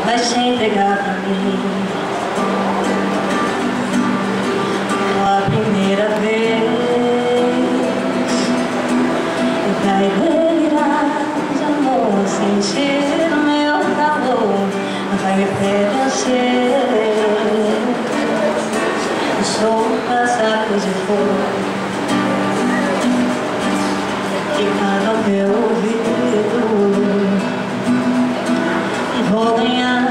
vai se entregar pra mim. A primeira vez vai delirar de amor, sentir o meu calor, vai me pertencer. Eu sou um casaco de fogo que canta ao meu ouvido. Vou ganhar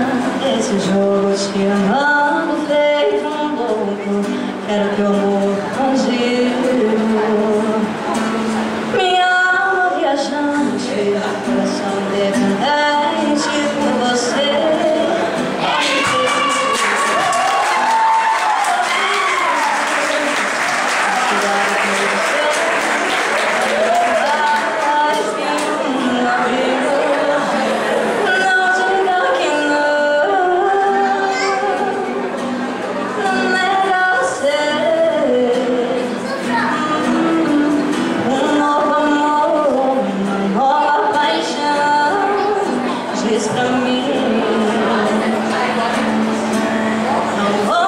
esse jogo te amando feito um louco. Quero que o amor contigo. Minha alma viajante, coração dependente por você. Diz pra mim, não vou